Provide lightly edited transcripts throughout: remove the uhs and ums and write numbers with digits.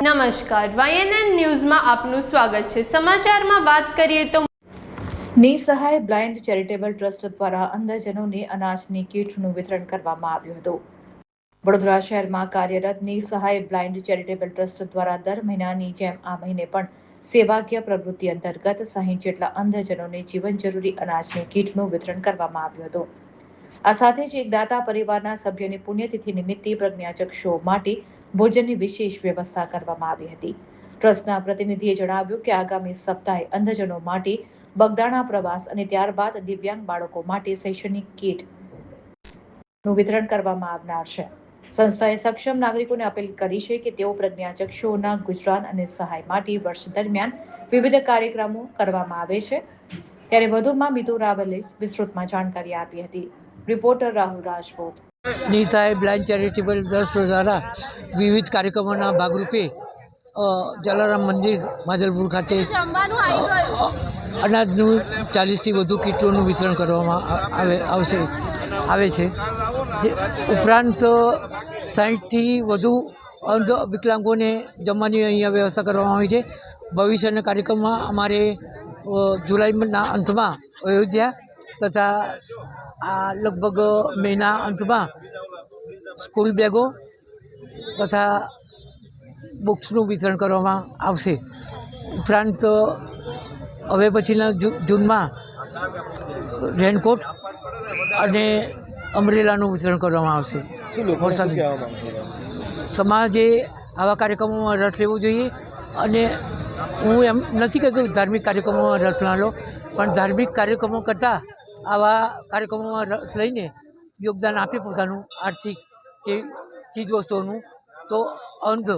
નમસ્કાર, YNN ન્યૂઝમાં આપનું સ્વાગત છે। સમાચારમાં વાત કરીએ તો નિસહાય બ્લાઇન્ડ ચેરિટેબલ ટ્રસ્ટ દ્વારા અંધજનોને અનાજની કીટનું વિતરણ કરવામાં આવ્યું હતું। વડોદરા શહેરમાં કાર્યરત નિસહાય બ્લાઇન્ડ ચેરિટેબલ ટ્રસ્ટ દ્વારા દર મહિનાની જેમ આ મહિને પણ સેવાકીય પ્રવૃત્તિ અંતર્ગત 60 જેટલા અંધજનોને જીવન જરૂરી અનાજની કીટનું વિતરણ કરવામાં આવ્યું હતું। આ સાથે જ એક દાતા પરિવારના સભ્યની પુણ્યતિથિ નિમિત્તે પ્રજ્ઞાચક્ષુઓ માટે ભોજનની વિશેષ વ્યવસ્થા કરવામાં આવી હતી। ટ્રસ્ટના પ્રતિનિધિએ જણાવ્યું કે આગામી સપ્તાહે અંધજનો માટે બગદાણા પ્રવાસ અને ત્યારબાદ દિવ્યાંગ બાળકો માટે શૈક્ષણિક કીટનું વિતરણ કરવામાં આવનાર છે। સંસ્થાએ સક્ષમ નાગરિકોને અપીલ કરી છે કે તેઓ પ્રજ્ઞાચક્ષુઓના ગુજરાન અને સહાય માટે વર્ષ દરમિયાન વિવિધ કાર્યક્રમો કરવામાં આવે છે। ત્યારે વધુમાં મિતુ રાવલે વિસ્તૃતમાં જાણકારી આપી હતી। રિપોર્ટર રાહુલ રાજપૂત। નિસહાય બ્લાઇન્ડ ચેરિટેબલ ટ્રસ્ટ દ્વારા વિવિધ કાર્યક્રમોના ભાગરૂપે જલારામ મંદિર માજલપુર ખાતે અનાજનું 40થી વધુ કીટોનું વિતરણ કરવામાં આવે છે। જે ઉપરાંત 60થી વધુ અંધ વિકલાંગોને જમવાની અહીંયા વ્યવસ્થા કરવામાં આવી છે। ભવિષ્યના કાર્યક્રમમાં અમારે જુલાઈના અંતમાં અયોધ્યા તથા આ લગભગ મેના અંતમાં સ્કૂલ બેગો તથા બુક્સનું વિતરણ કરવામાં આવશે। ઉપરાંત હવે પછીના જૂનમાં રેનકોટ અને અમરેલાનું વિતરણ કરવામાં આવશે। સમાજે આવા કાર્યક્રમોમાં રસ લેવો જોઈએ અને હું એમ નથી કહેતો ધાર્મિક કાર્યક્રમોમાં રસ ના લો, પણ ધાર્મિક કાર્યક્રમો કરતાં આવા કાર્યક્રમોમાં રસ લઈને યોગદાન આપે પોતાનું આર્થિક કે ચીજ વસ્તુઓનું, તો અંધ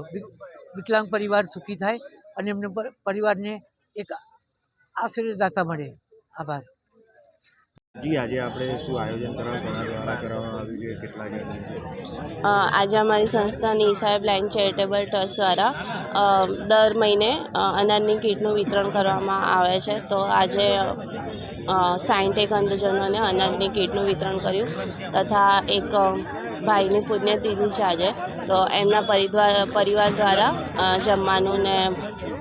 વિકલાંગ પરિવાર સુખી થાય અને એમને પરિવારને એક આશ્રયદાતા મળે। આભાર। જી, આજે આપણે શું આયોજન કરવામાં આવ્યું છે? કેટલા જણ? આજે અમારી સંસ્થા નિસહાય બ્લાઇન્ડ ચેરિટેબલ ટ્રસ્ટ દ્વારા દર મહિને અનાજની કીટનું વિતરણ કરવામાં આવે છે। તો આજે 60 અંધજનોને અનાજની કીટનું વિતરણ કર્યું તથા એક ભાઈની પુણ્યતિથિ છે આજે, તો એમના પરિવાર દ્વારા જમવાનું ને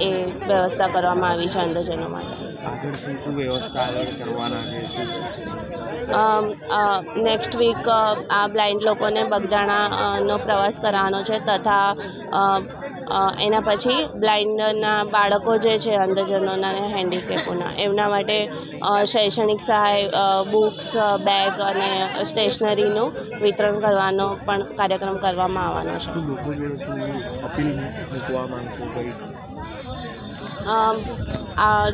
એ વ્યવસ્થા કરવામાં આવી છે અંધજનો માટે। આગળ શું વ્યવસ્થા કરવાના છે? નેક્સ્ટ વીક આ બ્લાઇન્ડ લોકોને બગદાણાનો પ્રવાસ કરાવવાનો છે તથા એના પછી બ્લાઇન્ડના બાળકો જે છે અંધજનોના અને હેન્ડીકેપોના, એમના માટે શૈક્ષણિક સહાય, બુક્સ, બેગ અને સ્ટેશનરીનું વિતરણ કરવાનો પણ કાર્યક્રમ કરવામાં આવવાનો છે।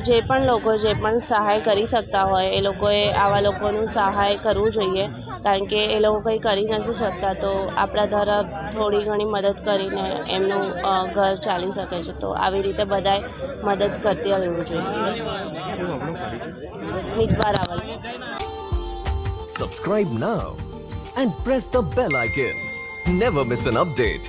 જે પણ લોકો જે પણ સહાય કરી શકતા હોય એ લોકોએ આવા લોકોનું સહાય કરવું જોઈએ, કારણ કે એ લોકો કંઈ કરી નથી શકતા, તો આપણા દ્વારા થોડી ઘણી મદદ કરીને એમનું ઘર ચાલી શકે છે। તો આવી રીતે બધાએ મદદ કરતી રહેવું જોઈએ। Mitva Raval. Subscribe now and press the bell icon. Never miss an update.